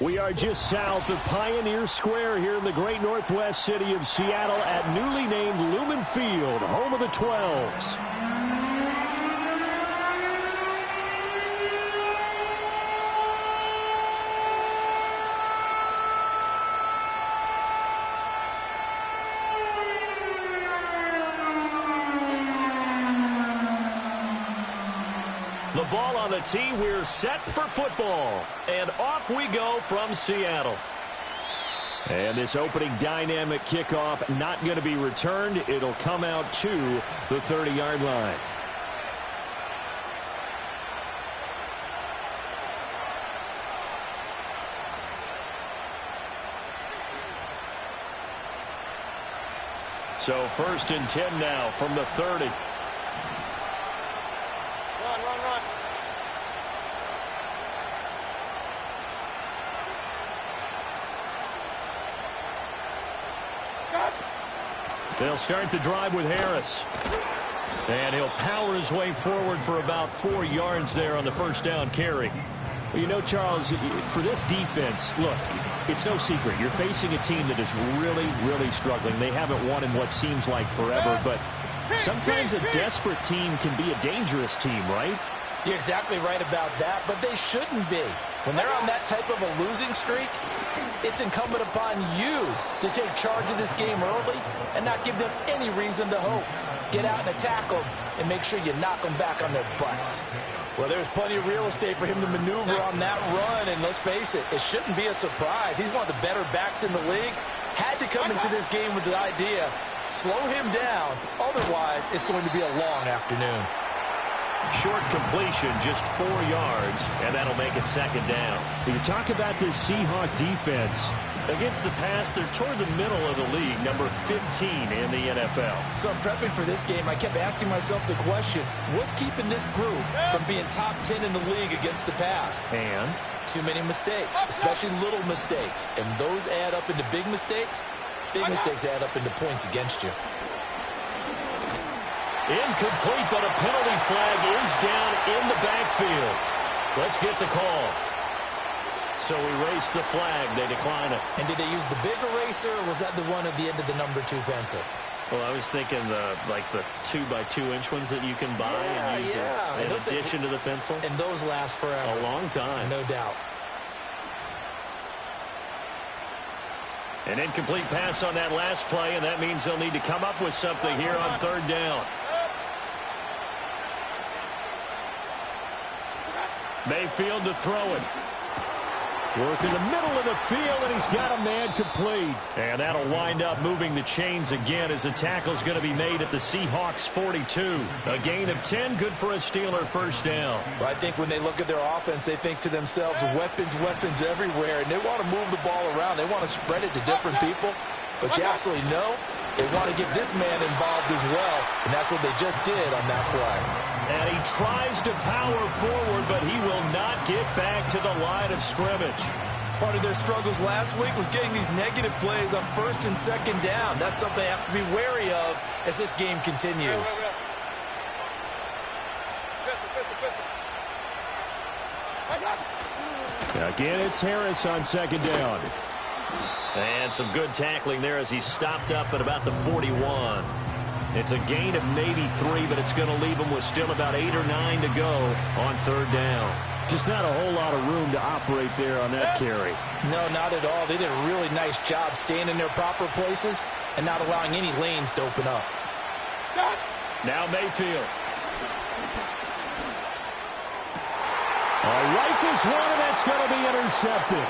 We are just south of Pioneer Square here in the great northwest city of Seattle at newly named Lumen Field, home of the 12s. The ball on the tee. We're set for football. And off we go from Seattle. And this opening dynamic kickoff not going to be returned. It'll come out to the 30-yard line. So 1st and 10 now from the 30. They'll start the drive with Harris. And he'll power his way forward for about 4 yards there on the first down carry. Well, you know, Charles, for this defense, look, it's no secret. You're facing a team that is really, really struggling. They haven't won in what seems like forever, but sometimes a desperate team can be a dangerous team, right? You're exactly right about that, but they shouldn't be. When they're on that type of a losing streak, it's incumbent upon you to take charge of this game early and not give them any reason to hope. Get out and attack them and make sure you knock them back on their butts. Well, there's plenty of real estate for him to maneuver on that run, and let's face it, it shouldn't be a surprise. He's one of the better backs in the league. Had to come into this game with the idea, slow him down, otherwise it's going to be a long afternoon. Short completion, just 4 yards, and that'll make it 2nd down. You talk about this Seahawk defense. Against the pass, they're toward the middle of the league, number 15 in the NFL. So I'm prepping for this game. I kept asking myself the question, what's keeping this group from being top 10 in the league against the pass? And? Too many mistakes, especially little mistakes. And those add up into big mistakes. Big mistakes add up into points against you. Incomplete, but a penalty flag is down in the backfield. Let's get the call. So erase the flag. They decline it. And did they use the big eraser, or was that the one at the end of the number 2 pencil? Well, I was thinking the 2x2-inch ones that you can buy and use in addition to the pencil. And those last forever. A long time. No doubt. An incomplete pass on that last play, and that means they'll need to come up with something here on 3rd down. Mayfield to throw it. Work in the middle of the field, and he's got a man complete. And that'll wind up moving the chains again as the tackle's going to be made at the Seahawks 42. A gain of 10, good for a Steeler 1st down. Well, I think when they look at their offense, they think to themselves, weapons, weapons everywhere, and they want to move the ball around. They want to spread it to different people. But you absolutely know they want to get this man involved as well, and that's what they just did on that play. And he tries to power forward, but he will not get back to the line of scrimmage. Part of their struggles last week was getting these negative plays on 1st and 2nd down. That's something they have to be wary of as this game continues. Again, it's Harris on 2nd down. And some good tackling there as he stopped up at about the 41. It's a gain of maybe 3, but it's going to leave them with still about 8 or 9 to go on 3rd down. Just not a whole lot of room to operate there on that carry. No, not at all. They did a really nice job staying in their proper places and not allowing any lanes to open up. Now Mayfield. Rifles one, and that's going to be intercepted.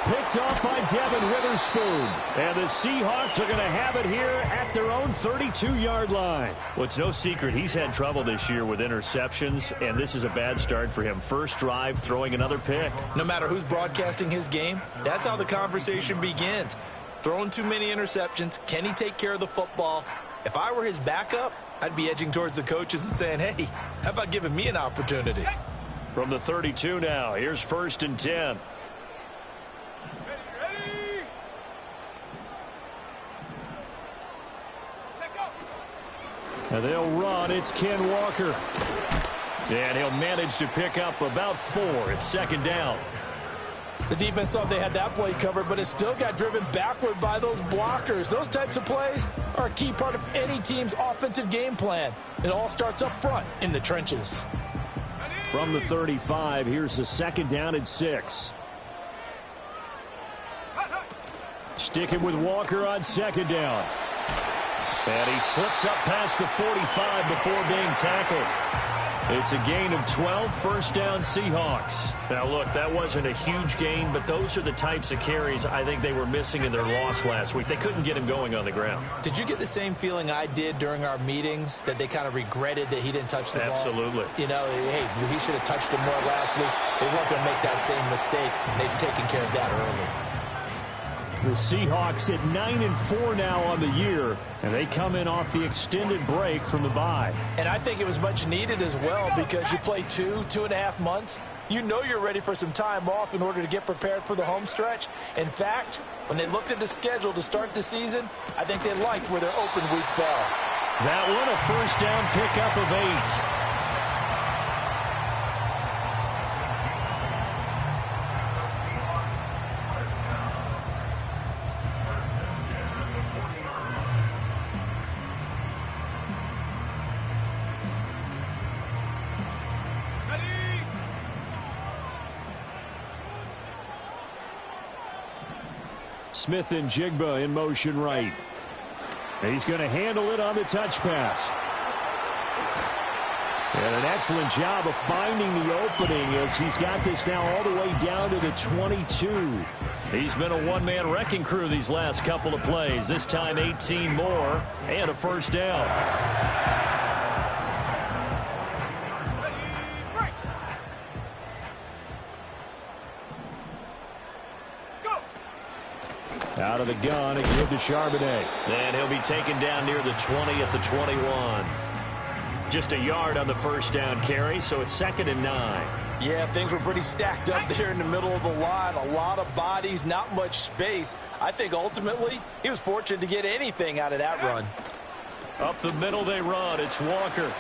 Picked off by Devin Witherspoon. And the Seahawks are going to have it here at their own 32-yard line. Well, it's no secret he's had trouble this year with interceptions, and this is a bad start for him. First drive, throwing another pick. No matter who's broadcasting his game, that's how the conversation begins. Throwing too many interceptions. Can he take care of the football? If I were his backup, I'd be edging towards the coaches and saying, hey, how about giving me an opportunity? From the 32 now, here's 1st and 10. And they'll run. It's Ken Walker. And he'll manage to pick up about 4. It's 2nd down. The defense thought they had that play covered, but it still got driven backward by those blockers. Those types of plays are a key part of any team's offensive game plan. It all starts up front in the trenches. From the 35, here's the 2nd down and 6. Sticking with Walker on 2nd down. And he slips up past the 45 before being tackled. It's a gain of 12, 1st down Seahawks. Now, look, that wasn't a huge gain, but those are the types of carries I think they were missing in their loss last week. They couldn't get him going on the ground. Did you get the same feeling I did during our meetings, that they kind of regretted that he didn't touch the ball? Absolutely. You know, hey, he should have touched him more last week. They weren't going to make that same mistake, and they've taken care of that early. The Seahawks at 9-4 now on the year, and they come in off the extended break from the bye. And I think it was much needed as well, because you play 2.5 months. You know you're ready for some time off in order to get prepared for the home stretch. In fact, when they looked at the schedule to start the season, I think they liked where their open week fell. That one a 1st down pickup of 8. Smith and Jigba in motion right. He's going to handle it on the touch pass. And an excellent job of finding the opening as he's got this now all the way down to the 22. He's been a one-man wrecking crew these last couple of plays. This time 18 more and a 1st down. Out of the gun, it gives to Charbonnet. And he'll be taken down near the 20 at the 21. Just a yard on the 1st down carry, so it's 2nd and 9. Yeah, things were pretty stacked up there in the middle of the line. A lot of bodies, not much space. I think ultimately he was fortunate to get anything out of that run. Up the middle they run. It's Walker.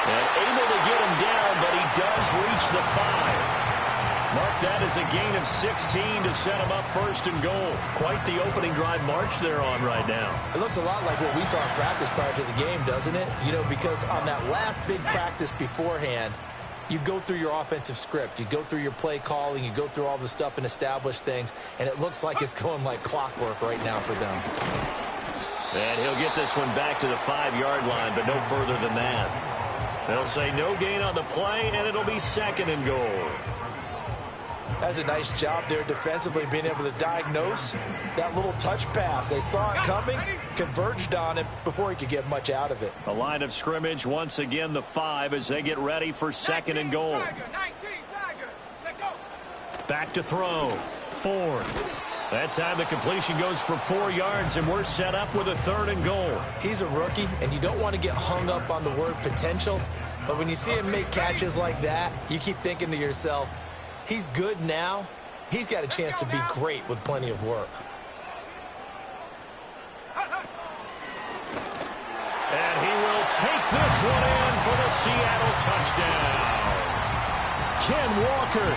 And able to get him down, but he does reach the 5. Mark that as a gain of 16 to set him up 1st and goal. Quite the opening drive march they're on right now. It looks a lot like what we saw in practice prior to the game, doesn't it? You know, because on that last big practice beforehand, you go through your offensive script. You go through your play calling. You go through all the stuff and establish things. And it looks like it's going like clockwork right now for them. And he'll get this one back to the 5-yard line, but no further than that. They'll say no gain on the play, and it'll be 2nd and goal. That's a nice job there defensively, being able to diagnose that little touch pass. They saw it coming, converged on it before he could get much out of it. A line of scrimmage, once again the 5 as they get ready for 2nd and goal. Back to throw. Ford. That time the completion goes for 4 yards, and we're set up with a 3rd and goal. He's a rookie, and you don't want to get hung up on the word potential. But when you see him make catches like that, you keep thinking to yourself, he's good now. He's got a chance to be great with plenty of work. And he will take this one in for the Seattle touchdown. Ken Walker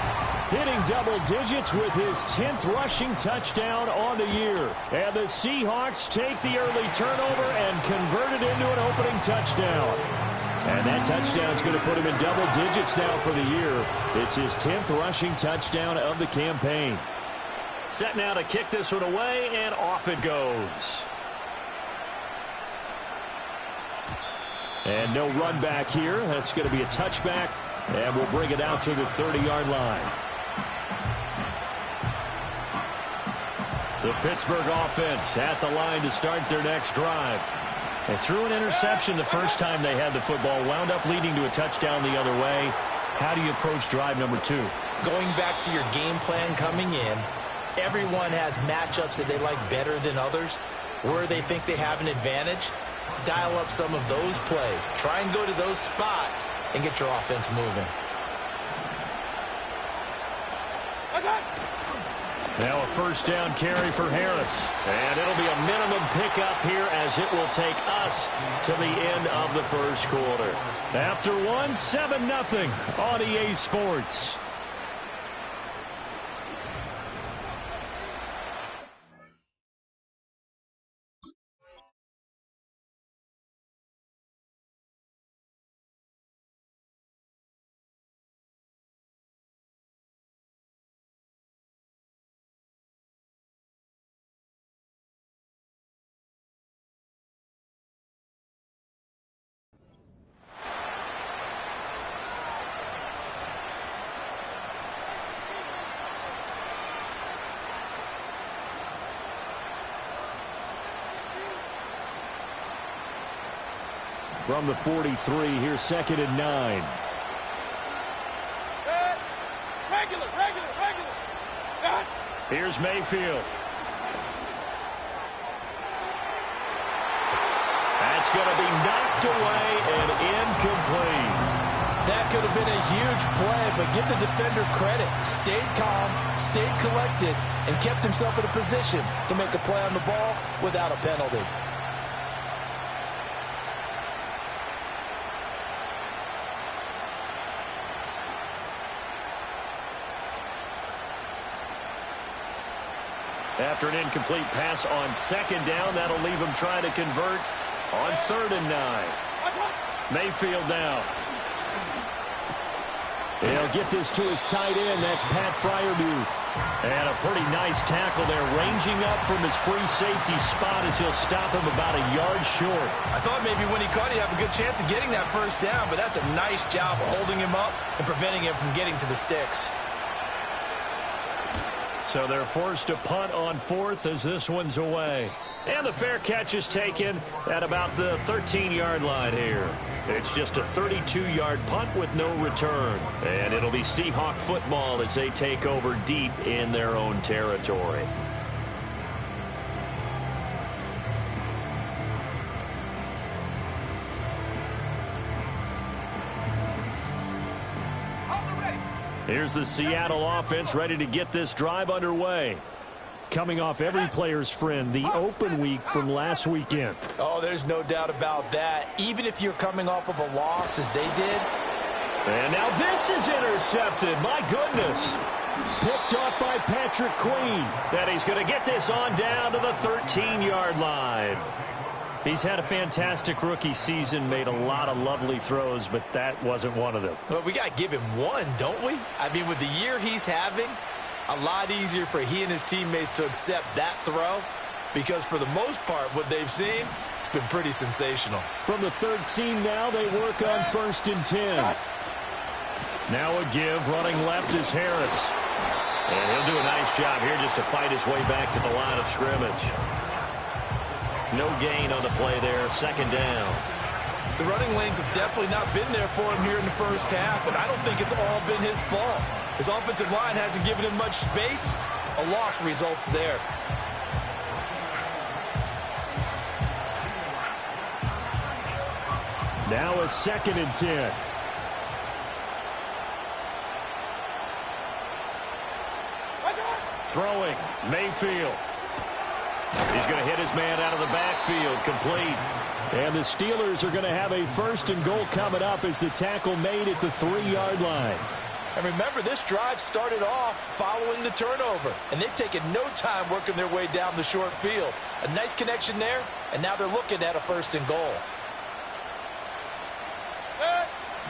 hitting double digits with his 10th rushing touchdown on the year. And the Seahawks take the early turnover and convert it into an opening touchdown. And that touchdown's going to put him in double digits now for the year. It's his 10th rushing touchdown of the campaign. Set now to kick this one away, and off it goes. And no run back here. That's going to be a touchback, and we'll bring it out to the 30-yard line. The Pittsburgh offense at the line to start their next drive. They threw an interception the first time they had the football, wound up leading to a touchdown the other way. How do you approach drive number 2? Going back to your game plan coming in, everyone has matchups that they like better than others. Where they think they have an advantage, dial up some of those plays. Try and go to those spots and get your offense moving. Now a 1st down carry for Harris. And it'll be a minimum pickup here as it will take us to the end of the 1st quarter. After one, 7-0 on EA Sports. From the 43, here's 2nd and 9. Regular. Here's Mayfield. That's going to be knocked away and incomplete. That could have been a huge play, but give the defender credit. Stayed calm, stayed collected, and kept himself in a position to make a play on the ball without a penalty. After an incomplete pass on 2nd down, that'll leave him trying to convert on 3rd and 9. Mayfield now. He'll get this to his tight end. That's Pat Freiermuth. And a pretty nice tackle there, ranging up from his free safety spot as he'll stop him about a yard short. I thought maybe when he caught, he'd have a good chance of getting that first down, but that's a nice job of holding him up and preventing him from getting to the sticks. So they're forced to punt on 4th as this one's away. And the fair catch is taken at about the 13-yard line here. It's just a 32-yard punt with no return. And it'll be Seahawk football as they take over deep in their own territory. Here's the Seattle offense ready to get this drive underway. Coming off every player's friend, the open week from last weekend. Oh, there's no doubt about that. Even if you're coming off of a loss as they did. And now this is intercepted. My goodness. Picked off by Patrick Queen. And he's going to get this on down to the 13-yard line. He's had a fantastic rookie season, made a lot of lovely throws, but that wasn't one of them. Well, we got to give him one, don't we? I mean, with the year he's having, a lot easier for he and his teammates to accept that throw because for the most part, what they've seen, it's been pretty sensational. From the 13 now, they work on 1st and 10. Now a give, running left is Harris. And he'll do a nice job here just to fight his way back to the line of scrimmage. No gain on the play there, 2nd down. The running lanes have definitely not been there for him here in the first half, and I don't think it's all been his fault. His offensive line hasn't given him much space. A loss results there. Now a 2nd and 10. Throwing, Mayfield. He's going to hit his man out of the backfield, complete. And the Steelers are going to have a 1st and goal coming up as the tackle made at the 3-yard line. And remember, this drive started off following the turnover, and they've taken no time working their way down the short field. A nice connection there, and now they're looking at a 1st and goal.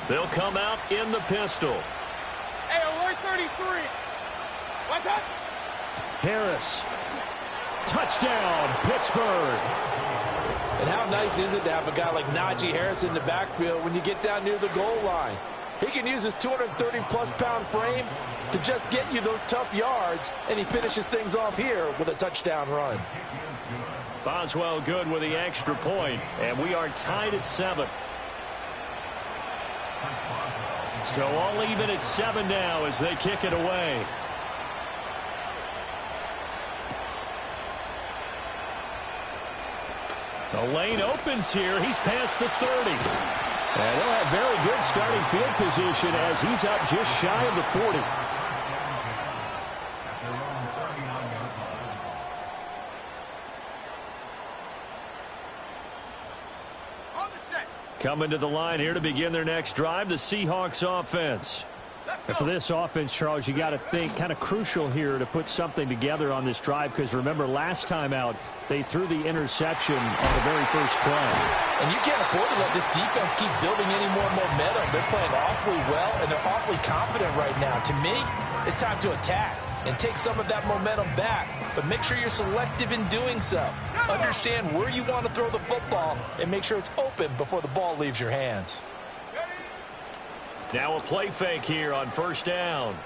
They'll come out in the pistol. Hey, alert 33. What's that? Harris. Touchdown, Pittsburgh. And how nice is it to have a guy like Najee Harris in the backfield when you get down near the goal line? He can use his 230-plus pound frame to just get you those tough yards, and he finishes things off here with a touchdown run. Boswell good with the extra point, and we are tied at 7. So all even at 7 now as they kick it away. The lane opens here. He's past the 30. And they'll have very good starting field position as he's up just shy of the 40. Coming to the line here to begin their next drive, the Seahawks offense. And for this offense, Charles, you got to think kind of crucial here to put something together on this drive because remember last time out they threw the interception on the very first play. And you can't afford to let this defense keep building any more momentum. They're playing awfully well and they're awfully confident right now. To me, it's time to attack and take some of that momentum back, but make sure you're selective in doing so. Understand where you want to throw the football and make sure it's open before the ball leaves your hands. Now a play fake here on 1st down.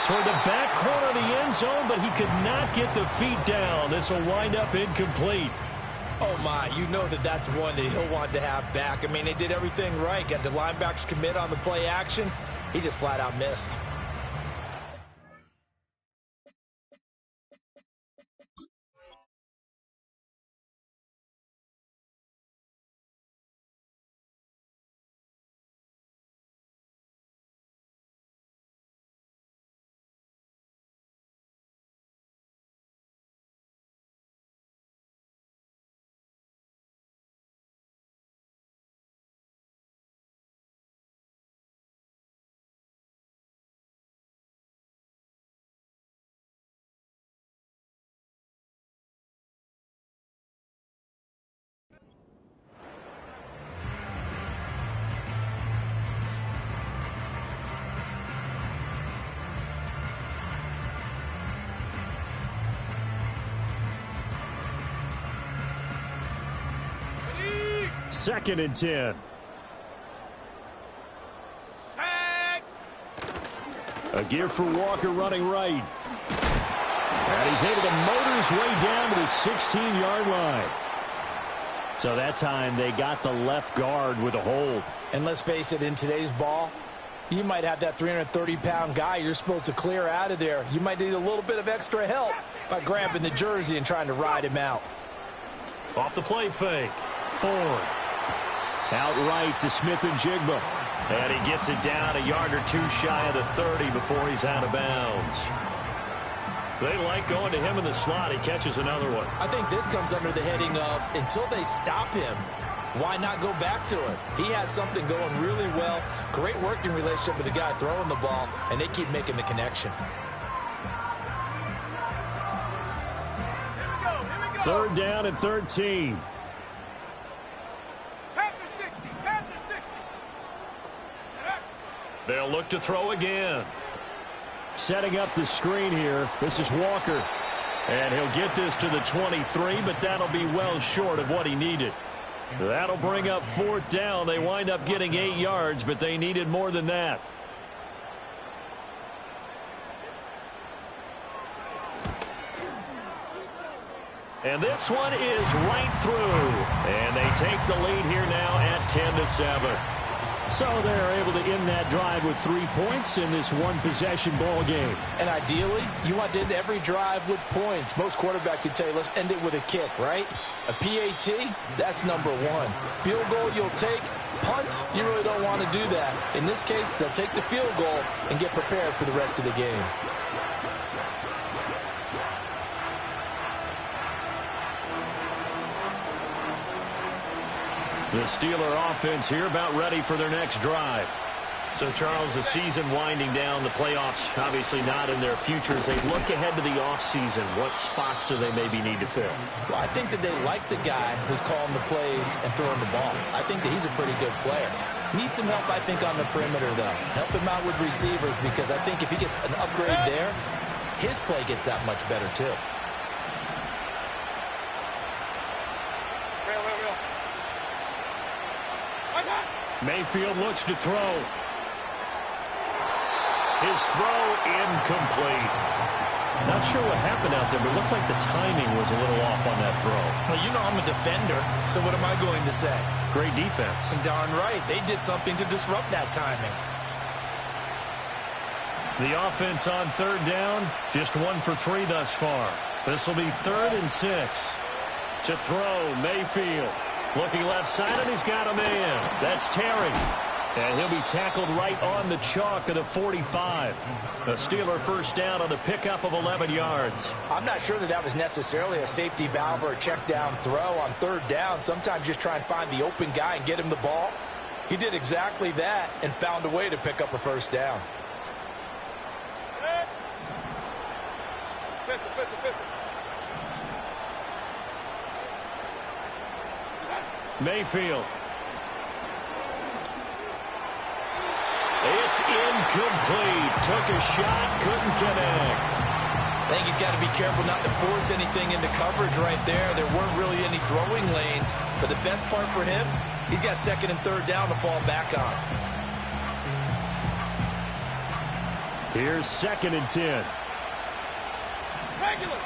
Toward the back corner of the end zone, but he could not get the feet down. This will wind up incomplete. Oh, my, you know that's one that he'll want to have back. I mean, they did everything right. Got the linebackers commit on the play action. He just flat out missed. Second and 10. A give for Walker running right. And he's able to motor his way down to the 16-yard line. So that time they got the left guard with a hold. And let's face it, in today's ball, you might have that 330-pound guy you're supposed to clear out of there. You might need a little bit of extra help by grabbing the jersey and trying to ride him out. Off the play fake. Ford. Out right to Smith-Njigba. And he gets it down a yard or two shy of the 30 before he's out of bounds. They like going to him in the slot. He catches another one. I think this comes under the heading of, until they stop him, why not go back to him? He has something going really well. Great working relationship with the guy throwing the ball, and they keep making the connection. Third down and 13. They'll look to throw again. Setting up the screen here. This is Walker. And he'll get this to the 23, but that'll be well short of what he needed. That'll bring up fourth down. They wind up getting 8 yards, but they needed more than that. And this one is right through. And they take the lead here now at 10-7. So they're able to end that drive with 3 points in this one-possession ball game. And ideally, you want to end every drive with points. Most quarterbacks would tell you, let's end it with a kick, right? A PAT, that's number one. Field goal you'll take. Punts, you really don't want to do that. In this case, they'll take the field goal and get prepared for the rest of the game. The Steeler offense here about ready for their next drive. So, Charles, the season winding down, the playoffs obviously not in their future. As they look ahead to the offseason, what spots do they maybe need to fill? Well, I think that they like the guy who's calling the plays and throwing the ball. I think that he's a pretty good player. Needs some help, I think, on the perimeter, though. Help him out with receivers, because I think if he gets an upgrade there, his play gets that much better, too. Mayfield looks to throw. His throw incomplete. Not sure what happened out there, but it looked like the timing was a little off on that throw. Well, you know I'm a defender, so what am I going to say? Great defense. Darn right. They did something to disrupt that timing. The offense on third down, just 1 for 3 thus far. This will be 3rd and 6. To throw, Mayfield. Looking left side, and he's got a man. That's Terry. And he'll be tackled right on the chalk of the 45. A Steeler first down on the pickup of 11 yards. I'm not sure that that was necessarily a safety valve or a check down throw on third down. Sometimes just try and find the open guy and get him the ball. He did exactly that and found a way to pick up a first down. Mayfield. It's incomplete. Took a shot, couldn't connect. I think he's got to be careful not to force anything into coverage right there. There weren't really any throwing lanes. But the best part for him, he's got 2nd and 3rd down to fall back on. Here's 2nd and 10. Regular.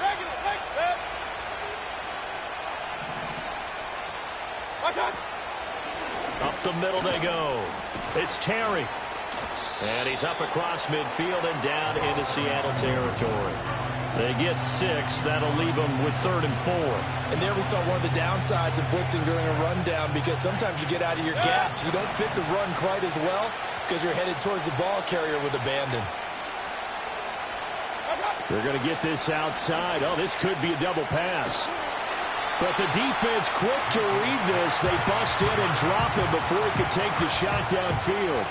Up the middle they go. It's Terry. And he's up across midfield and down into Seattle territory. They get 6. That'll leave them with 3rd and 4. And there we saw one of the downsides of blitzing during a rundown, because sometimes you get out of your gaps. You don't fit the run quite as well because you're headed towards the ball carrier with abandon. They're going to get this outside. Oh, this could be a double pass. But the defense quick to read this. They bust in and drop him before he could take the shot downfield.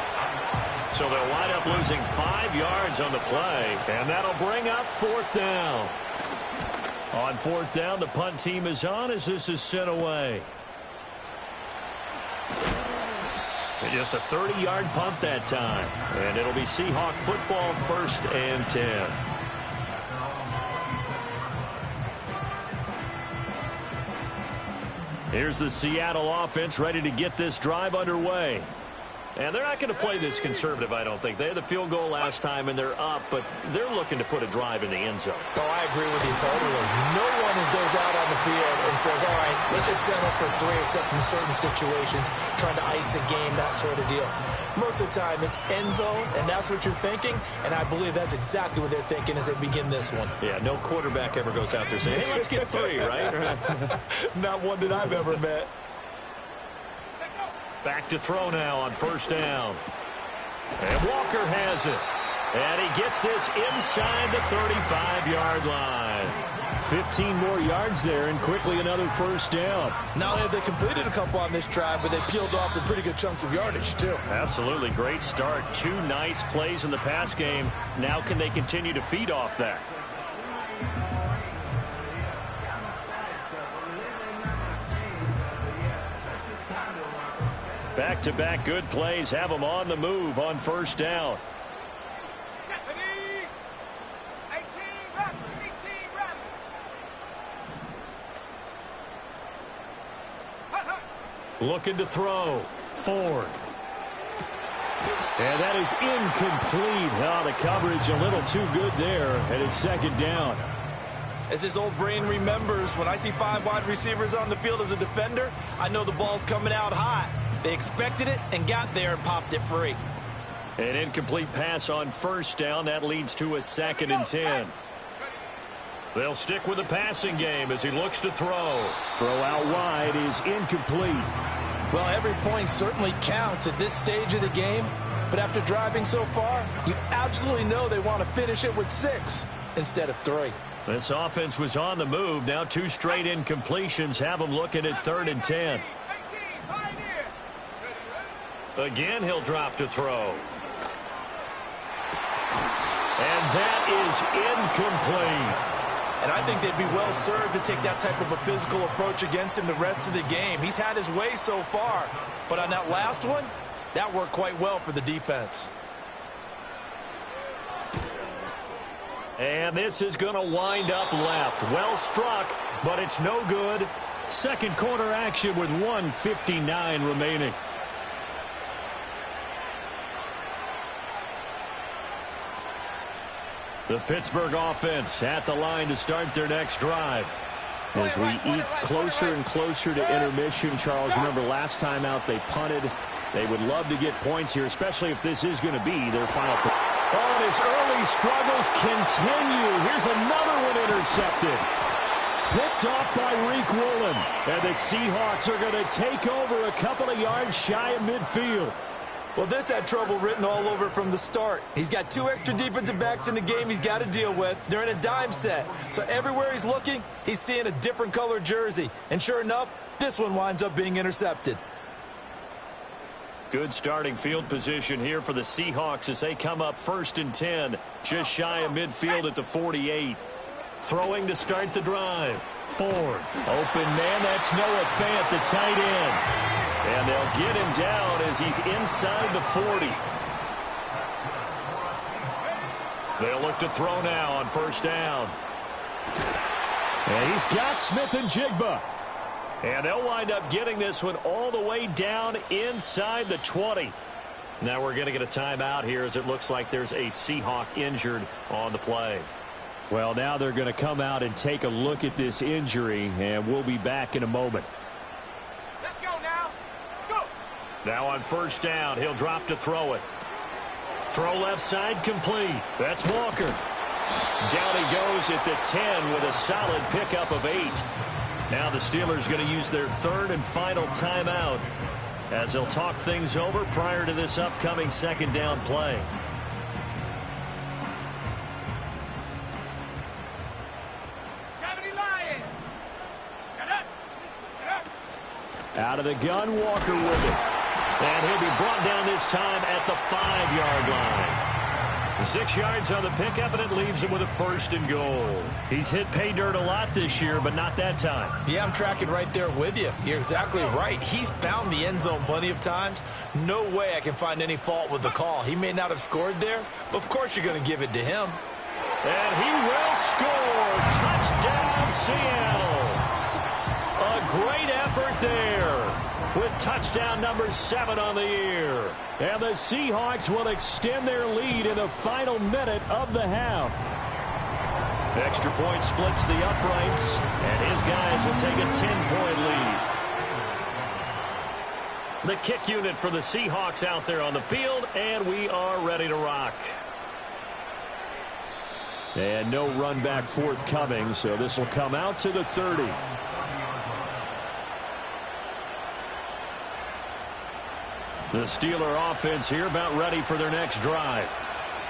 So they'll wind up losing 5 yards on the play, and that'll bring up 4th down. On 4th down, the punt team is on as this is sent away. And just a 30-yard punt that time, and it'll be Seahawk football, 1st and 10. Here's the Seattle offense ready to get this drive underway. And they're not going to play this conservative, I don't think. They had the field goal last time, and they're up, but they're looking to put a drive in the end zone. Oh, I agree with you totally. No one goes out on the field and says, all right, let's just settle for 3, except in certain situations, trying to ice a game, that sort of deal. Most of the time, it's end zone, and that's what you're thinking, and I believe that's exactly what they're thinking as they begin this one. Yeah, no quarterback ever goes out there saying, hey, let's get 3, right? Not one that I've ever met. Back to throw now on 1st down. And Walker has it. And he gets this inside the 35-yard line. 15 more yards there, and quickly another 1st down. Not only have they completed a couple on this drive, but they peeled off some pretty good chunks of yardage, too. Absolutely. Great start. 2 nice plays in the pass game. Now can they continue to feed off that? Back-to-back good plays have them on the move on 1st down. Looking to throw. Ford. And that is incomplete. Oh, the coverage a little too good there, and it's 2nd down. As his old brain remembers, when I see 5 wide receivers on the field as a defender, I know the ball's coming out hot. They expected it and got there and popped it free. An incomplete pass on 1st down. That leads to a 2nd and 10. They'll stick with the passing game as he looks to throw. Throw out wide is incomplete. Well, every point certainly counts at this stage of the game. But after driving so far, you absolutely know they want to finish it with 6 instead of 3. This offense was on the move. Now 2 straight incompletions have them looking at 3rd and 10. Again, he'll drop to throw. And that is incomplete. And I think they'd be well served to take that type of a physical approach against him the rest of the game. He's had his way so far. But on that last one, that worked quite well for the defense. And this is going to wind up left. Well struck, but it's no good. 2nd quarter action with 1:59 remaining. The Pittsburgh offense at the line to start their next drive. As we eat closer and closer to intermission, Charles, remember last time out they punted. They would love to get points here, especially if this is going to be their final. Oh, and his early struggles continue. Here's another one intercepted. Picked off by Reek Woolen. And the Seahawks are going to take over a couple of yards shy of midfield. Well, this had trouble written all over from the start. He's got 2 extra defensive backs in the game he's got to deal with. They're in a dime set. So everywhere he's looking, he's seeing a different color jersey. And sure enough, this one winds up being intercepted. Good starting field position here for the Seahawks as they come up 1st and 10. Just shy of midfield at the 48. Throwing to start the drive. Ford. Open man, that's Noah Fant, the tight end. And they'll get him down as he's inside the 40. They'll look to throw now on 1st down. And he's got Smith and Jigba. And they'll wind up getting this one all the way down inside the 20. Now we're going to get a timeout here as it looks like there's a Seahawk injured on the play. Well, now they're going to come out and take a look at this injury, and we'll be back in a moment. Let's go now. Now on first down, he'll drop to throw it. Throw left side complete. That's Walker. Down he goes at the 10 with a solid pickup of 8. Now the Steelers going to use their third and final timeout as they'll talk things over prior to this upcoming second down play. Out of the gun, Walker with it. And he'll be brought down this time at the 5-yard line. 6 yards on the pickup, and it leaves him with a first and goal. He's hit pay dirt a lot this year, but not that time. Yeah, I'm tracking right there with you. You're exactly right. He's found the end zone plenty of times. No way I can find any fault with the call. He may not have scored there, but of course you're going to give it to him. And he will score. Touchdown, Seattle. A great effort there with touchdown number 7 on the year. And the Seahawks will extend their lead in the final minute of the half. Extra point splits the uprights, and his guys will take a 10-point lead. The kick unit for the Seahawks out there on the field, and we are ready to rock. And no run back forthcoming, so this will come out to the 30. The Steeler offense here about ready for their next drive.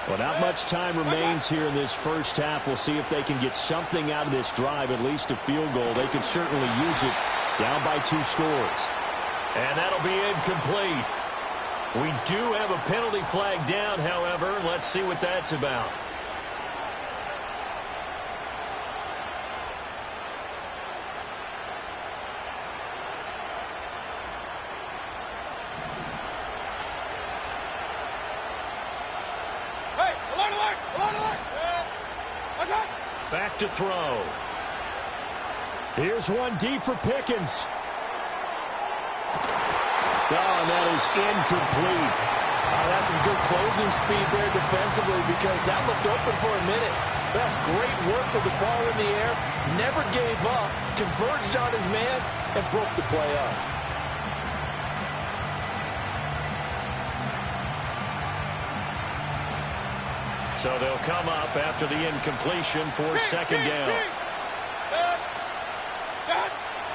Well, not much time remains here in this first half. We'll see if they can get something out of this drive, at least a field goal. They can certainly use it down by 2 scores. And that'll be incomplete. We do have a penalty flag down, however. Let's see what that's about. Back to throw. Here's one deep for Pickens. Oh, and that is incomplete. That's some good closing speed there defensively because that looked open for a minute. That's great work with the ball in the air. Never gave up. Converged on his man and broke the play up. So they'll come up after the incompletion for second down.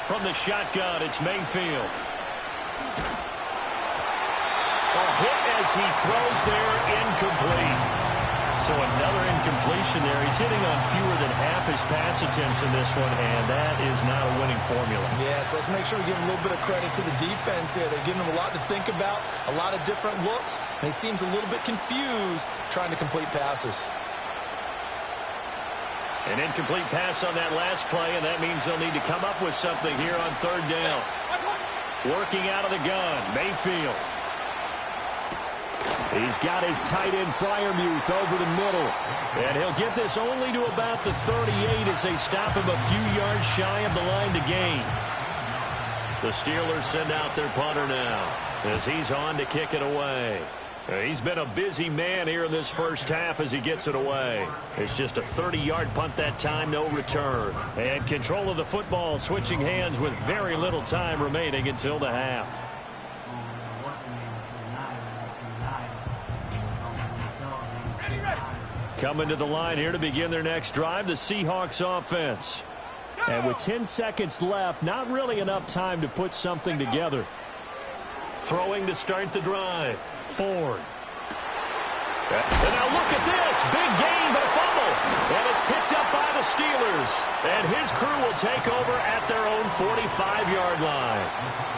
From the shotgun, it's Mayfield. A hit as he throws there, incomplete. So another incompletion there. He's hitting on fewer than half his pass attempts in this one, and that is not a winning formula. Yes, let's make sure we give a little bit of credit to the defense here. They're giving him a lot to think about, a lot of different looks, and he seems a little bit confused trying to complete passes. An incomplete pass on that last play, and that means they'll need to come up with something here on third down. Working out of the gun, Mayfield. He's got his tight end Freiermuth over the middle. And he'll get this only to about the 38 as they stop him a few yards shy of the line to gain. The Steelers send out their punter now as he's on to kick it away. He's been a busy man here in this first half as he gets it away. It's just a 30-yard punt that time, no return. And control of the football switching hands with very little time remaining until the half. Coming to the line here to begin their next drive, the Seahawks offense. And with 10 seconds left, not really enough time to put something together. Throwing to start the drive. Ford. And now look at this. Big gain but a fumble. And it's picked up by the Steelers. And his crew will take over at their own 45-yard line.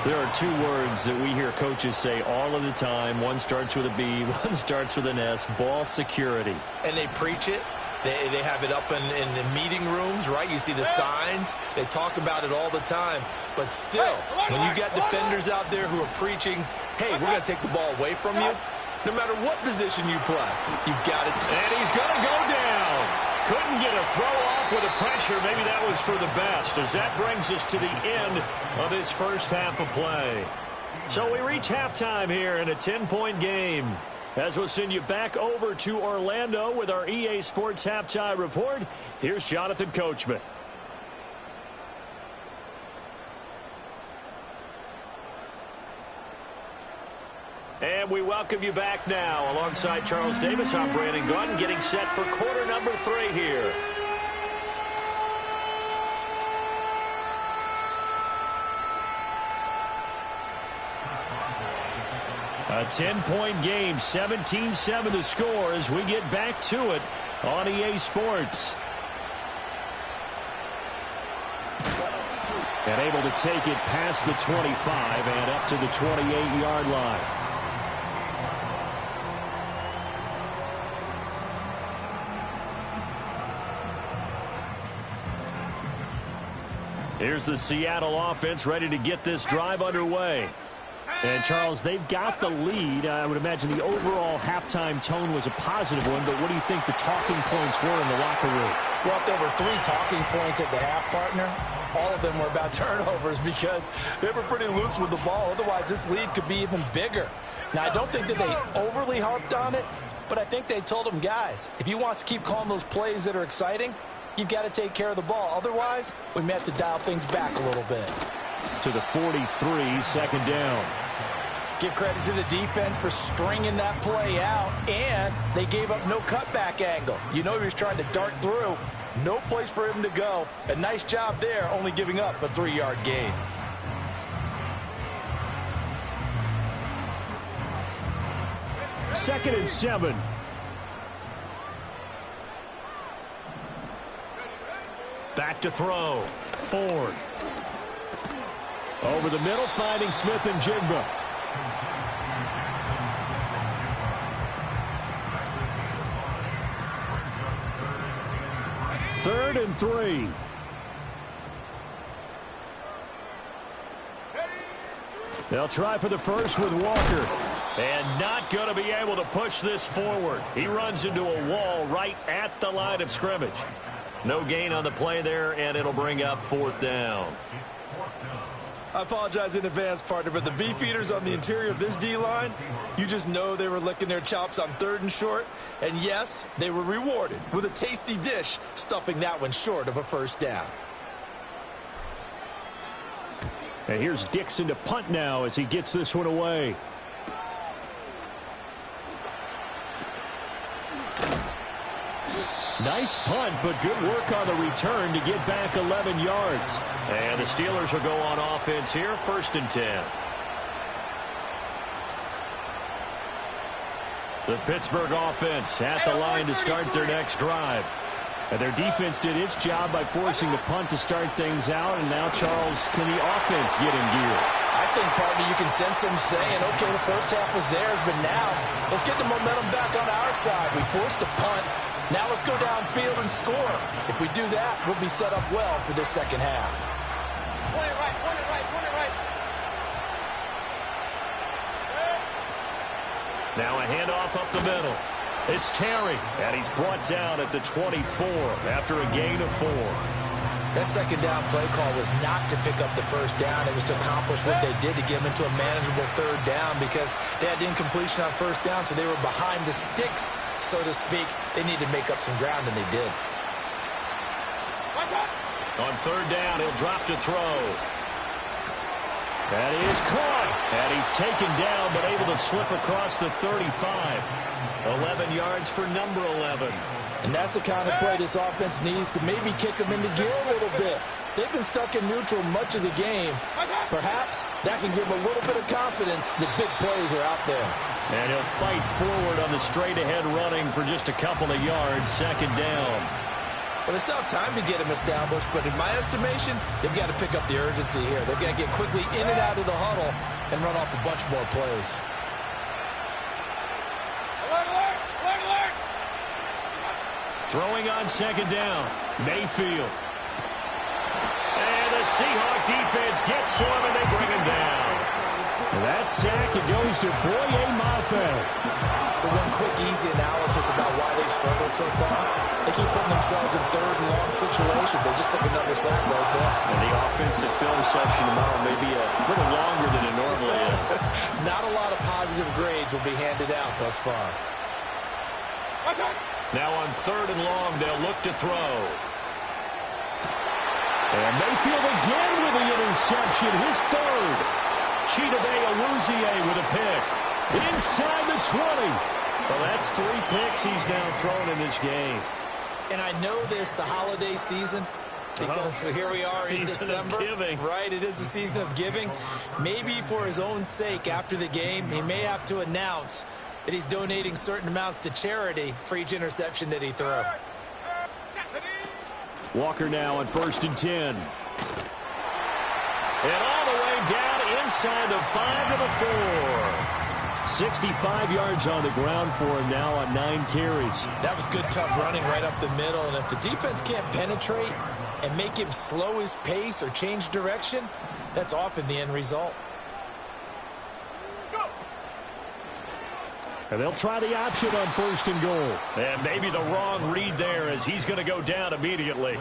There are 2 words that we hear coaches say all of the time. One starts with a B, one starts with an S. Ball security. And they preach it. They have it up in the meeting rooms, right? You see the signs. They talk about it all the time. But still, when you got defenders out there who are preaching, hey, we're going to take the ball away from you, no matter what position you play, you've got it. And he's going to go down. Couldn't get a throw off with the pressure. Maybe that was for the best, as that brings us to the end of this first half of play. So we reach halftime here in a 10-point game. As we'll send you back over to Orlando with our EA Sports Halftime Report, here's Jonathan Coachman. welcome you back now. Alongside Charles Davis, I'm Brandon Gaudin, getting set for quarter number 3 here. A 10-point game, 17-7 the score as we get back to it on EA Sports. And able to take it past the 25 and up to the 28-yard line. Here's the Seattle offense ready to get this drive underway. And, Charles, they've got the lead. I would imagine the overall halftime tone was a positive one, but what do you think the talking points were in the locker room? Well, if there were 3 talking points at the half, partner, all of them were about turnovers because they were pretty loose with the ball. Otherwise, this lead could be even bigger. Now, I don't think that they overly harped on it, but I think they told them, guys, if you want to keep calling those plays that are exciting, you've got to take care of the ball. Otherwise, we may have to dial things back a little bit. To the 43, second down. Give credit to the defense for stringing that play out, and they gave up no cutback angle. You know he was trying to dart through. No place for him to go. A nice job there, only giving up a 3-yard gain. Second and 7. Back to throw. Ford. Over the middle, finding Smith and Jigba. Third and 3. They'll try for the first with Walker. And not going to be able to push this forward. He runs into a wall right at the line of scrimmage. No gain on the play there, and it'll bring up 4th down. I apologize in advance, partner, but the beefeaters on the interior of this D-line, you just know they were licking their chops on 3rd and short. And yes, they were rewarded with a tasty dish, stuffing that one short of a first down. And here's Dixon to punt now as he gets this one away. Nice punt, but good work on the return to get back 11 yards. And the Steelers will go on offense here, 1st and 10. The Pittsburgh offense at the line to start their next drive. And their defense did its job by forcing the punt to start things out. And now, Charles, can the offense get in gear? I think, partner, you can sense them saying, okay, the first half was theirs, but now let's get the momentum back on our side. We forced a punt. Now let's go downfield and score. If we do that, we'll be set up well for this second half. Point it right, point it right, point it right. Now a handoff up the middle. It's Terry, and he's brought down at the 24 after a gain of 4. That second down play call was not to pick up the first down. It was to accomplish what they did to get them into a manageable 3rd down because they had incompletion on first down, so they were behind the sticks, so to speak. They needed to make up some ground, and they did. On 3rd down, he'll drop to throw. That is caught, and he's taken down but able to slip across the 35. 11 yards for number 11. And that's the kind of play this offense needs to maybe kick them into gear a little bit. They've been stuck in neutral much of the game. Perhaps that can give them a little bit of confidence that big plays are out there. And he'll fight forward on the straight-ahead running for just a couple of yards, 2nd down. Well, they still have time to get him established, but in my estimation, they've got to pick up the urgency here. They've got to get quickly in and out of the huddle and run off a bunch more plays. Throwing on 2nd down, Mayfield. And the Seahawk defense gets to him, and they bring him down. And that sack, it goes to Boye Mafe. So one quick, easy analysis about why they've struggled so far. They keep putting themselves in 3rd and long situations. They just took another sack right there. And the offensive film session tomorrow may be a little longer than it normally is. Not a lot of positive grades will be handed out thus far. Now on 3rd and long, they'll look to throw. And Mayfield again with the interception, his 3rd. Chidobe Awuzie with a pick. Inside the 20. Well, that's 3 picks he's now thrown in this game. And I know this, the holiday season, because here we are in December. Right, it is the season of giving. Maybe for his own sake after the game, he may have to announce that he's donating certain amounts to charity for each interception that he threw. Walker now on 1st and 10. And all the way down inside the 5 to the 4. 65 yards on the ground for him now on 9 carries. That was good, tough running right up the middle. And if the defense can't penetrate and make him slow his pace or change direction, that's often the end result. And they'll try the option on 1st and goal. And maybe the wrong read there as he's going to go down immediately.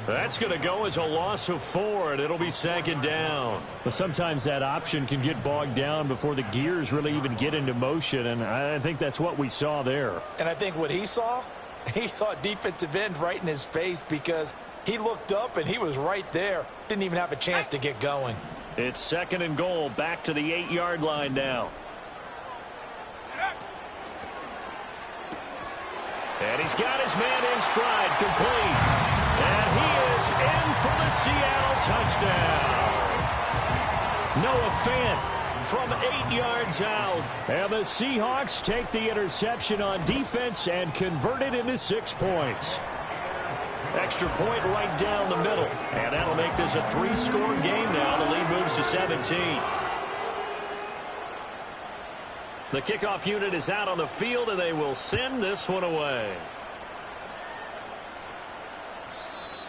That's going to go as a loss of 4, and it'll be 2nd down. But sometimes that option can get bogged down before the gears really even get into motion, and I think that's what we saw there. And I think what he saw a defensive end right in his face because he looked up and he was right there. Didn't even have a chance to get going. It's 2nd and goal, back to the 8-yard line now. And he's got his man in stride, complete. And he is in for the Seattle touchdown. Noah Fant from 8 yards out. And the Seahawks take the interception on defense and convert it into 6 points. Extra point right down the middle. And that'll make this a 3-score game now. The lead moves to 17. The kickoff unit is out on the field, and they will send this one away.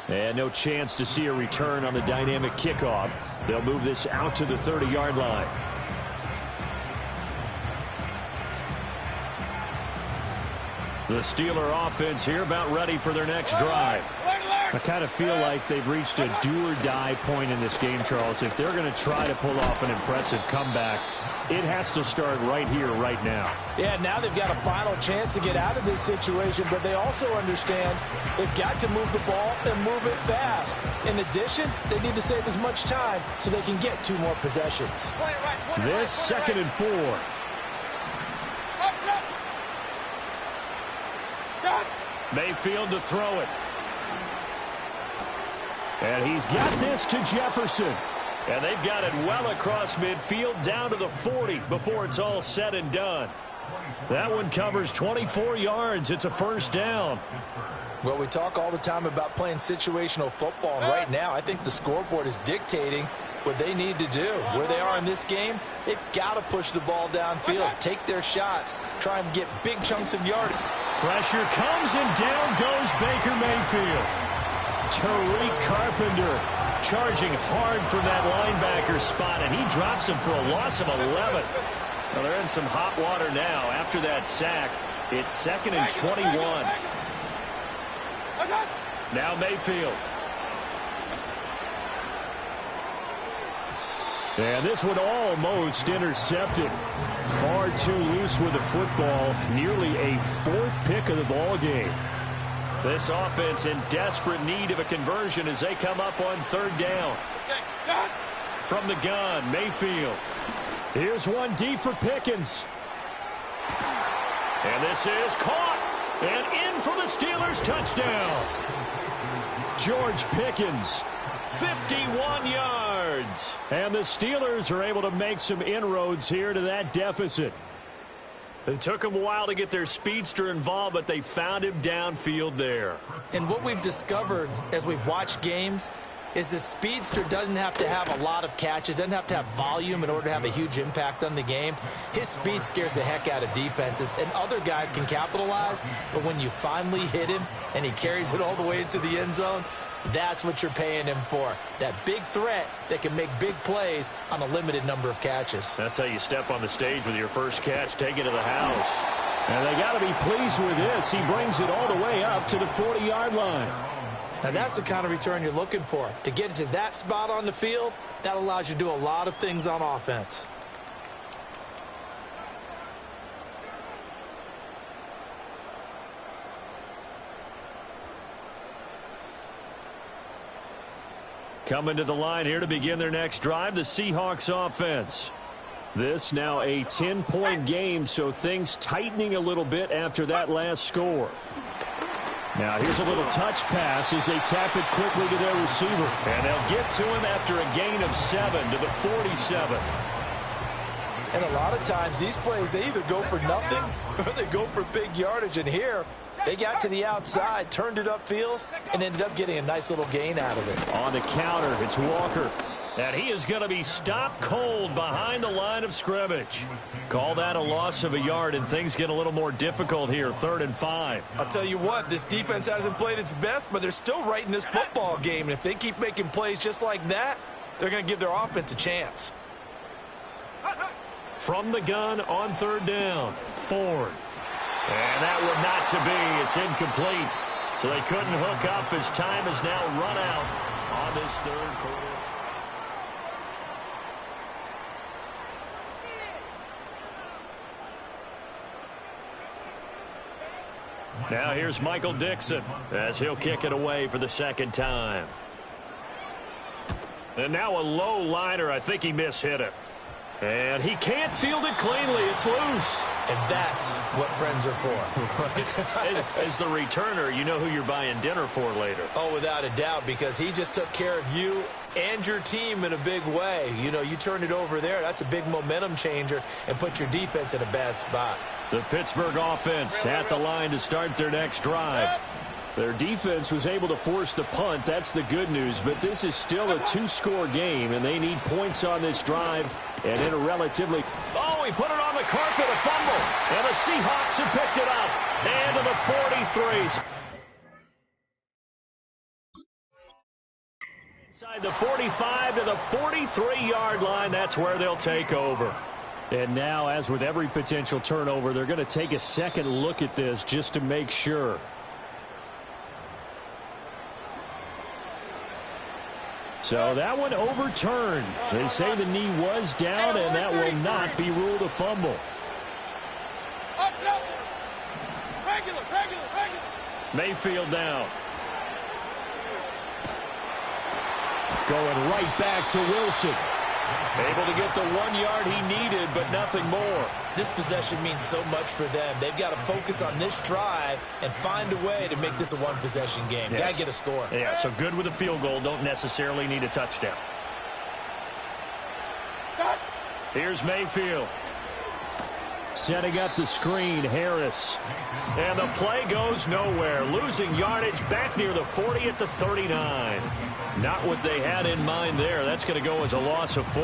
And no chance to see a return on the dynamic kickoff. They'll move this out to the 30-yard line. The Steeler offense here about ready for their next drive. I kind of feel like they've reached a do-or-die point in this game, Charles. If they're going to try to pull off an impressive comeback, it has to start right here, right now. Yeah, now they've got a final chance to get out of this situation, but they also understand they've got to move the ball and move it fast. In addition, they need to save as much time so they can get 2 more possessions. This 2nd and 4. Mayfield to throw it. And he's got this to Jefferson. And they've got it well across midfield down to the 40 before it's all said and done. That one covers 24 yards. It's a 1st down. Well, we talk all the time about playing situational football, and right now I think the scoreboard is dictating what they need to do. Where they are in this game, they've got to push the ball downfield, take their shots, try and get big chunks of yardage. Pressure comes, and down goes Baker Mayfield. Tariq Carpenter charging hard from that linebacker spot, and he drops him for a loss of 11. Well, they're in some hot water now. After that sack, it's 2nd and 21. Now Mayfield. And this one almost intercepted. Far too loose with the football. Nearly a 4th pick of the ball game. This offense in desperate need of a conversion as they come up on 3rd down. From the gun, Mayfield. Here's one deep for Pickens. And this is caught. And in for the Steelers touchdown. George Pickens. 51 yards. And the Steelers are able to make some inroads here to that deficit. It took them a while to get their speedster involved, but they found him downfield there. And what we've discovered as we've watched games is the speedster doesn't have to have a lot of catches, doesn't have to have volume in order to have a huge impact on the game. His speed scares the heck out of defenses, and other guys can capitalize, but when you finally hit him and he carries it all the way into the end zone, that's what you're paying him for. That big threat that can make big plays on a limited number of catches. That's how you step on the stage with your first catch. Take it to the house. And they got to be pleased with this. He brings it all the way up to the 40-yard line. Now that's the kind of return you're looking for. To get to that spot on the field, that allows you to do a lot of things on offense. Coming to the line here to begin their next drive, the Seahawks offense. This now a 10-point game, so things tightening a little bit after that last score. Now here's a little touch pass as they tap it quickly to their receiver. And they'll get to him after a gain of 7 to the 47. And a lot of times these plays, they either go for nothing or they go for big yardage. And here, they got to the outside, turned it upfield, and ended up getting a nice little gain out of it. On the counter, it's Walker. And he is going to be stopped cold behind the line of scrimmage. Call that a loss of a yard, and things get a little more difficult here, 3rd and 5. I'll tell you what, this defense hasn't played its best, but they're still right in this football game. And if they keep making plays just like that, they're going to give their offense a chance. From the gun on 3rd down, Ford. And that one not to be. It's incomplete. So they couldn't hook up as time has now run out on this 3rd quarter. Now here's Michael Dixon as he'll kick it away for the 2nd time. And now a low liner. I think he mishit it. And he can't field it cleanly. It's loose. And that's what friends are for. Right. As the returner, you know who you're buying dinner for later. Oh, without a doubt, because he just took care of you and your team in a big way. You know, you turn it over there. That's a big momentum changer and put your defense in a bad spot. The Pittsburgh offense at the line to start their next drive. Their defense was able to force the punt. That's the good news. But this is still a 2-score game, and they need points on this drive. And in a relatively... Oh, he put it on the carpet, a fumble. And the Seahawks have picked it up. And to the 43s. Inside the 45 to the 43-yard line. That's where they'll take over. And now, as with every potential turnover, they're going to take a second look at this just to make sure. So that one overturned. They say the knee was down, and that will not be ruled a fumble. Mayfield down. Going right back to Wilson. Able to get the 1 yard he needed, but nothing more. This possession means so much for them. They've got to focus on this drive and find a way to make this a one-possession game. Yes. Got to get a score. Yeah, so good with a field goal. Don't necessarily need a touchdown. Here's Mayfield. Setting up the screen, Harris. And the play goes nowhere. Losing yardage back near the 40 at the 39. Not what they had in mind there. That's going to go as a loss of 4.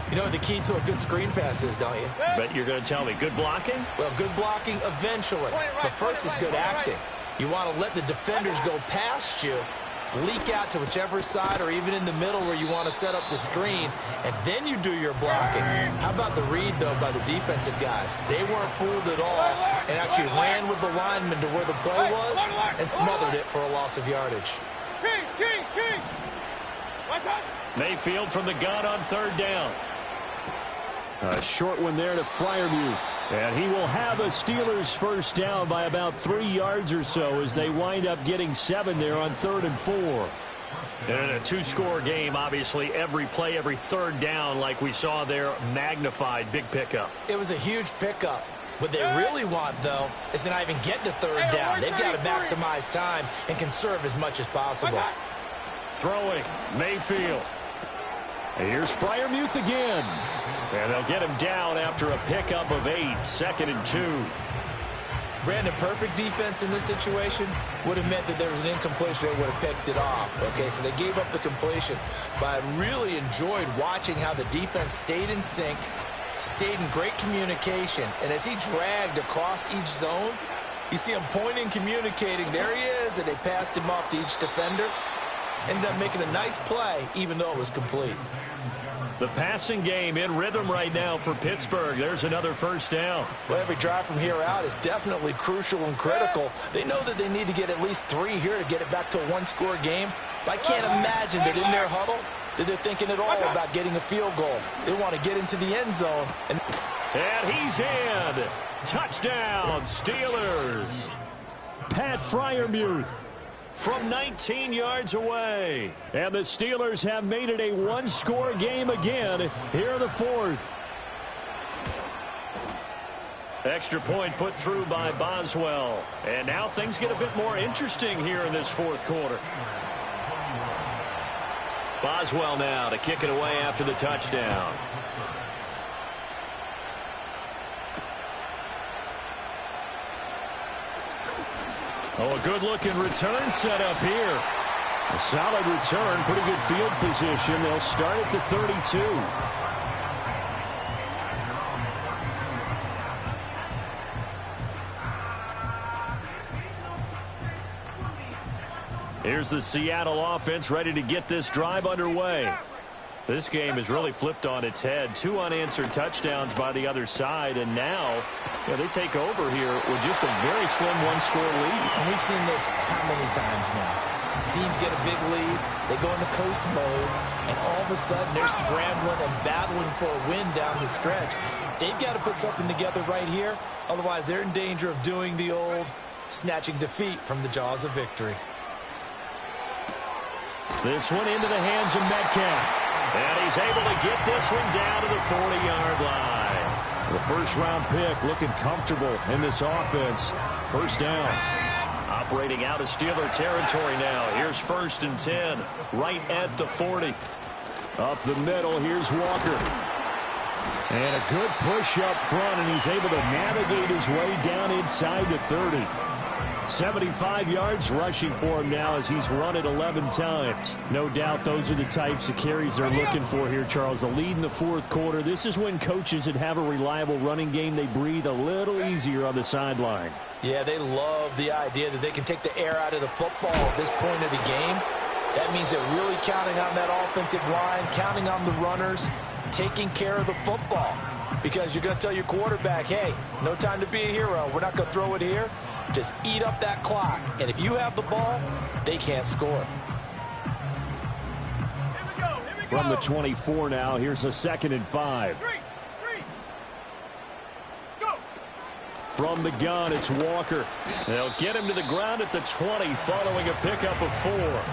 You know what the key to a good screen pass is, don't you? Bet you're going to tell me. Good blocking? Well, good blocking eventually. But first is good acting. You want to let the defenders go past you, leak out to whichever side or even in the middle where you want to set up the screen, and then you do your blocking. How about the read, though, by the defensive guys? They weren't fooled at all and actually ran with the lineman to where the play was and smothered it for a loss of yardage. King. Mayfield from the gun on 3rd down. A short one there to Freiermuth. And he will have a Steelers first down by about 3 yards or so as they wind up getting 7 there on 3rd and 4. And in a 2-score game, obviously, every play, every 3rd down, like we saw there, magnified. Big pickup. It was a huge pickup. What they really want, though, is to not even get to 3rd down. They've got to maximize time and conserve as much as possible. Throwing, Mayfield. And here's Freiermuth again. And they'll get him down after a pickup of 8, 2nd and 2. Brandon, perfect defense in this situation would have meant that there was an incompletion. They would have picked it off. Okay, so they gave up the completion. But I really enjoyed watching how the defense stayed in sync, stayed in great communication. And as he dragged across each zone, you see him pointing, communicating. There he is, and they passed him off to each defender. Ended up making a nice play, even though it was complete. The passing game in rhythm right now for Pittsburgh. There's another first down. Well, every drive from here out is definitely crucial and critical. They know that they need to get at least 3 here to get it back to a 1-score game. But I can't imagine that in their huddle that they're thinking at all about getting a field goal. They want to get into the end zone. And he's in. Touchdown, Steelers. Pat Freiermuth from 19 yards away. And the Steelers have made it a 1-score game again here in the 4th. Extra point put through by Boswell. And now things get a bit more interesting here in this fourth quarter. Boswell now to kick it away after the touchdown. Oh, a good-looking return set up here. A solid return, pretty good field position. They'll start at the 32. Here's the Seattle offense ready to get this drive underway. This game has really flipped on its head. 2 unanswered touchdowns by the other side, and now they take over here with just a very slim one-score lead. And we've seen this how many times now? Teams get a big lead, they go into coast mode, and all of a sudden they're scrambling and battling for a win down the stretch. They've got to put something together right here, otherwise they're in danger of doing the old snatching defeat from the jaws of victory. This one into the hands of Metcalf. And he's able to get this one down to the 40-yard line. The first-round pick looking comfortable in this offense. First down. Operating out of Steeler territory now. Here's 1st and 10. Right at the 40. Up the middle, here's Walker. And a good push up front, and he's able to navigate his way down inside the 30. 75 yards rushing for him now as he's run it 11 times. No doubt those are the types of carries they're looking for here, Charles. The lead in the fourth quarter. This is when coaches that have a reliable running game, they breathe a little easier on the sideline. Yeah, they love the idea that they can take the air out of the football at this point of the game. That means they're really counting on that offensive line, counting on the runners, taking care of the football. Because you're going to tell your quarterback, hey, no time to be a hero. We're not going to throw it here. Just eat up that clock. And if you have the ball, they can't score. From the 24 now, here's a 2nd and 5. Go. From the gun, it's Walker. They'll get him to the ground at the 20 following a pickup of 4.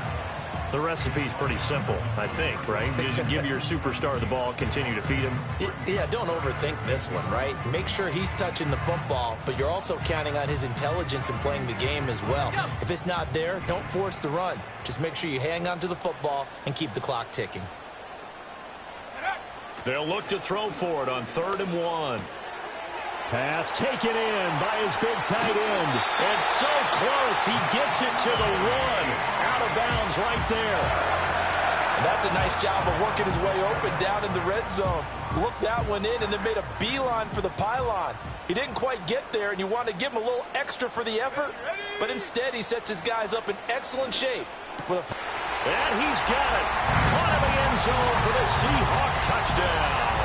The recipe's pretty simple, I think, right? Just give your superstar the ball, continue to feed him. Yeah, don't overthink this one, right? Make sure he's touching the football, but you're also counting on his intelligence in playing the game as well. If it's not there, don't force the run. Just make sure you hang on to the football and keep the clock ticking. They'll look to throw for it on 3rd and 1. Pass taken in by his big tight end. And so close, he gets it to the 1. Out of bounds right there. And that's a nice job of working his way open down in the red zone. Looked that one in and then made a beeline for the pylon. He didn't quite get there, and you want to give him a little extra for the effort. But instead, he sets his guys up in excellent shape. And he's got it. Caught in the end zone for the Seahawk touchdown.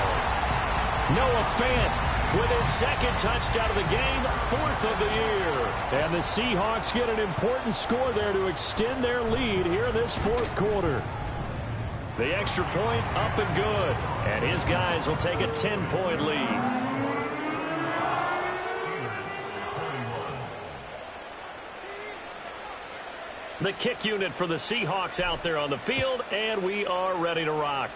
Noah Fant with his 2nd touchdown of the game, 4th of the year. And the Seahawks get an important score there to extend their lead here in this fourth quarter. The extra point up and good. And his guys will take a 10-point lead. The kick unit for the Seahawks out there on the field, and we are ready to rock.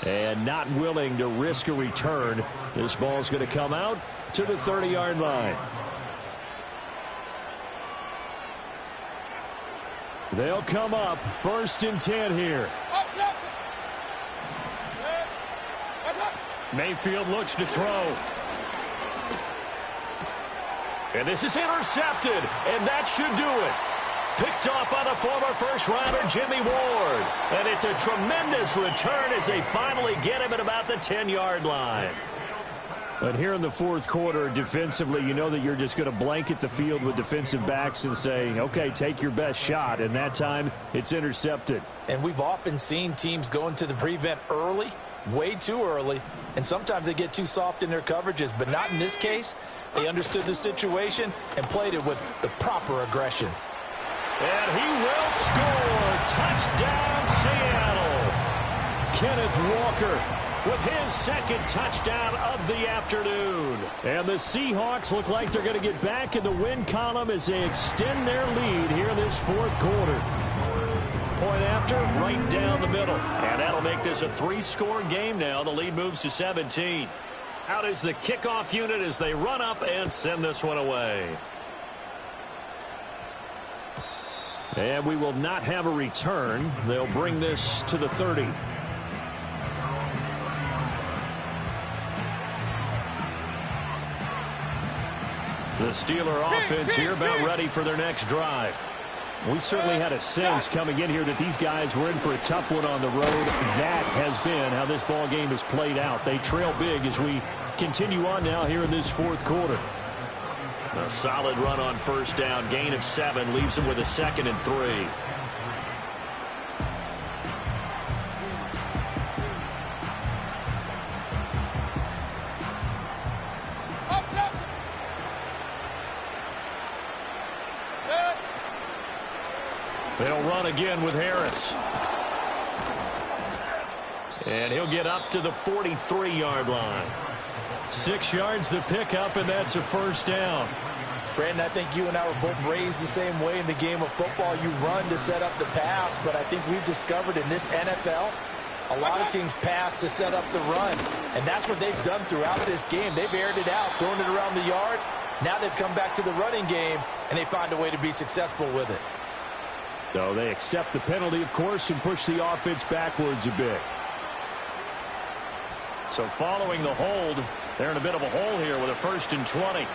And not willing to risk a return. This ball's going to come out to the 30-yard line. They'll come up 1st and 10 here. Mayfield looks to throw. And this is intercepted, and that should do it. Picked off by the former first-rounder Jimmy Ward. And it's a tremendous return as they finally get him at about the 10-yard line. But here in the fourth quarter, defensively, you know that you're just going to blanket the field with defensive backs and say, okay, take your best shot. And that time, it's intercepted. And we've often seen teams go into the prevent early, way too early, and sometimes they get too soft in their coverages. But not in this case. They understood the situation and played it with the proper aggression. And he will score. Touchdown, Seattle. Kenneth Walker with his 2nd touchdown of the afternoon. And the Seahawks look like they're going to get back in the win column as they extend their lead here in this fourth quarter. Point after, right down the middle. And that'll make this a 3-score game now. The lead moves to 17. Out is the kickoff unit as they run up and send this one away. And we will not have a return. They'll bring this to the 30. The Steeler offense here about ready for their next drive. We certainly had a sense coming in here that these guys were in for a tough one on the road. That has been how this ball game has played out. They trail big as we continue on now here in this fourth quarter. A solid run on first down. Gain of 7 leaves them with a 2nd and 3. They'll run again with Harris. And he'll get up to the 43-yard line. 6 yards the pickup, and that's a first down. Brandon, I think you and I were both raised the same way in the game of football. You run to set up the pass, but I think we've discovered in this NFL, a lot of teams pass to set up the run. And that's what they've done throughout this game. They've aired it out, thrown it around the yard. Now they've come back to the running game, and they find a way to be successful with it. So they accept the penalty, of course, and push the offense backwards a bit. So following the hold, they're in a bit of a hole here with a 1st and 20.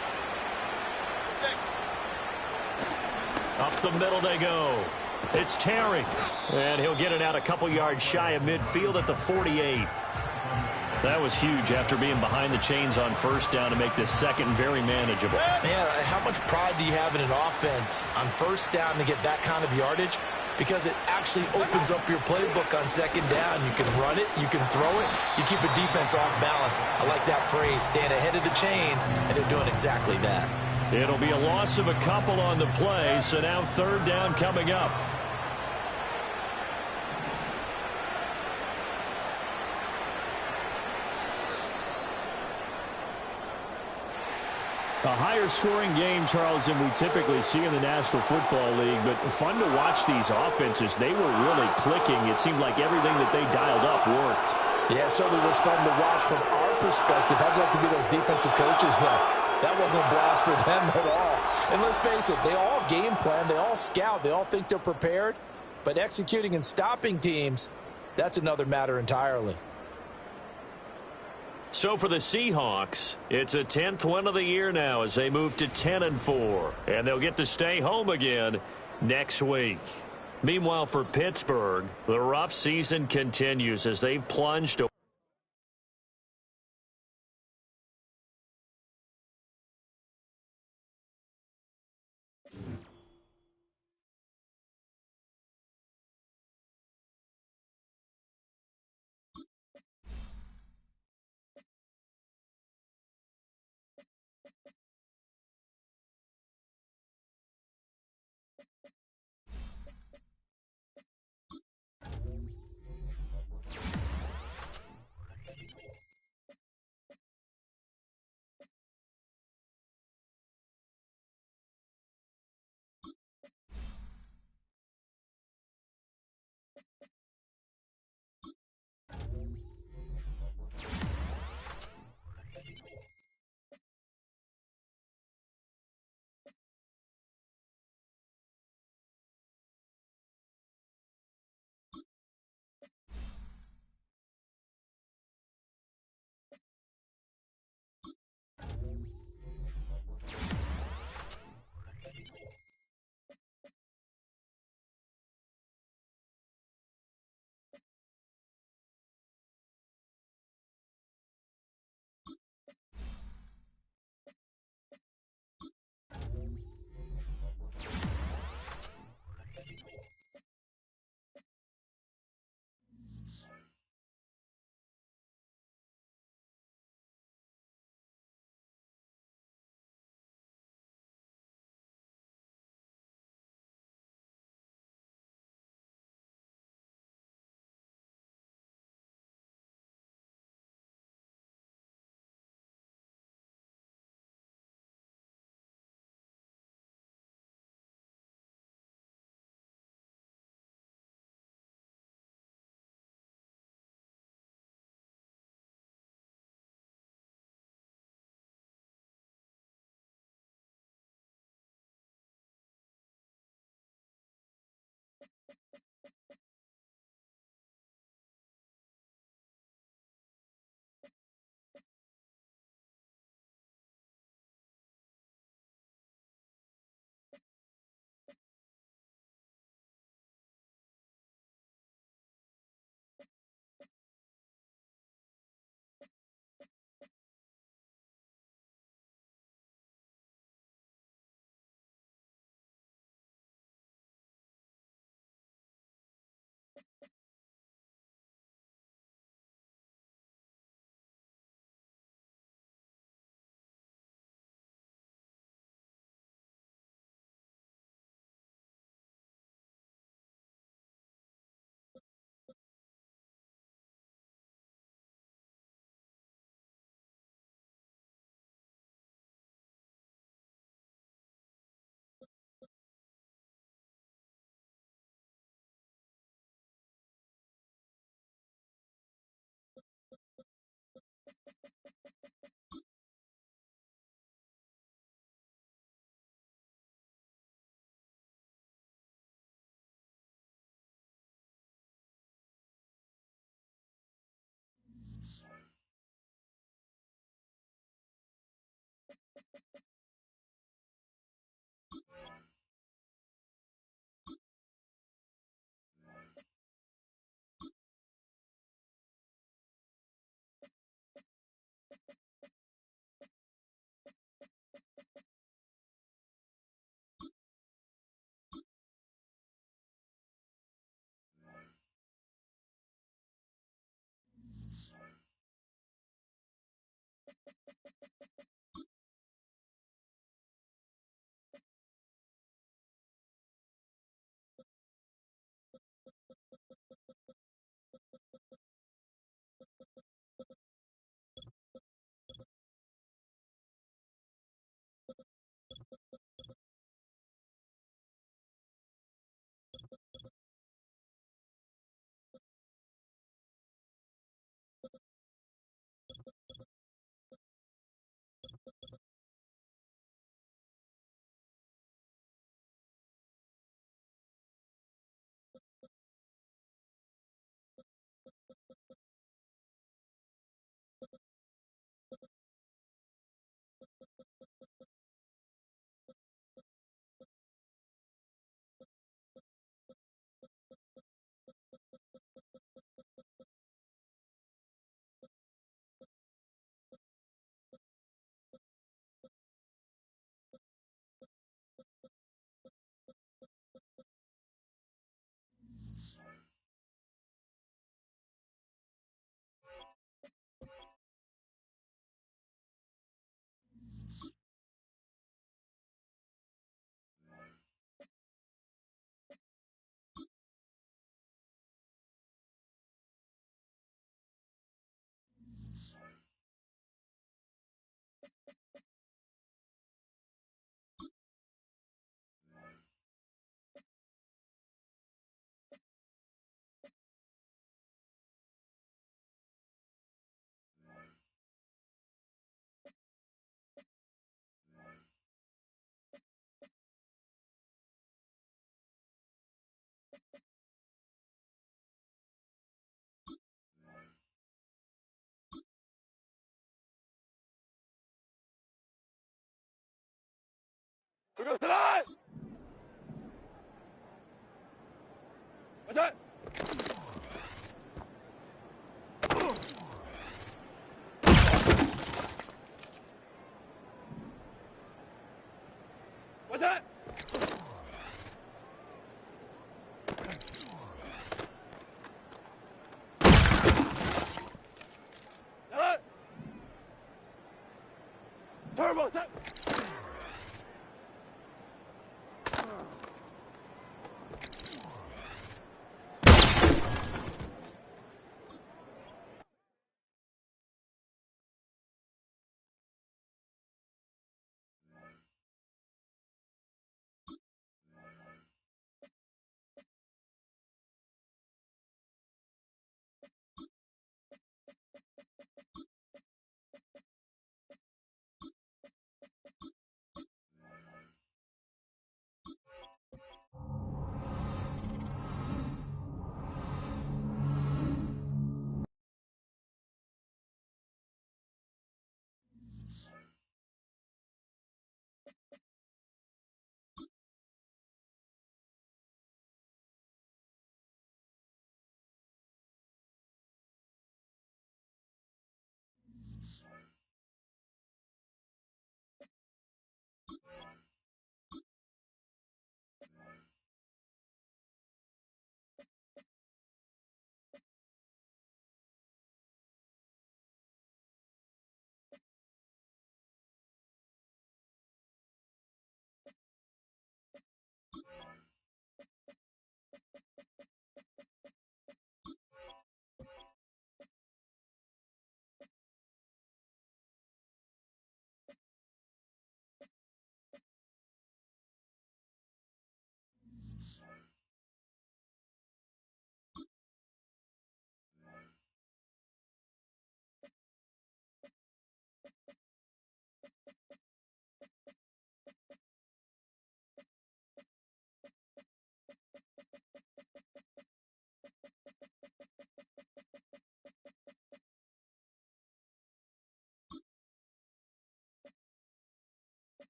Up the middle they go. It's Terry. And he'll get it out a couple yards shy of midfield at the 48. That was huge after being behind the chains on first down to make this second very manageable. Man, how much pride do you have in an offense on first down to get that kind of yardage? Because it actually opens up your playbook on second down. You can run it, you can throw it, you keep a defense off balance. I like that phrase, stand ahead of the chains, and they're doing exactly that. It'll be a loss of a couple on the play, so now 3rd down coming up. A higher scoring game, Charles, than we typically see in the National Football League, but fun to watch these offenses. They were really clicking. It seemed like everything that they dialed up worked. Yeah, it certainly was fun to watch from our perspective. I'd like to be those defensive coaches, though. That wasn't a blast for them at all. And let's face it, they all game plan, they all scout, they all think they're prepared. But executing and stopping teams, that's another matter entirely. So for the Seahawks, it's a 10th win of the year now as they move to 10-4. And they'll get to stay home again next week. Meanwhile, for Pittsburgh, the rough season continues as they've plunged Who goes to that? What's that? What's that? That? Turbo set.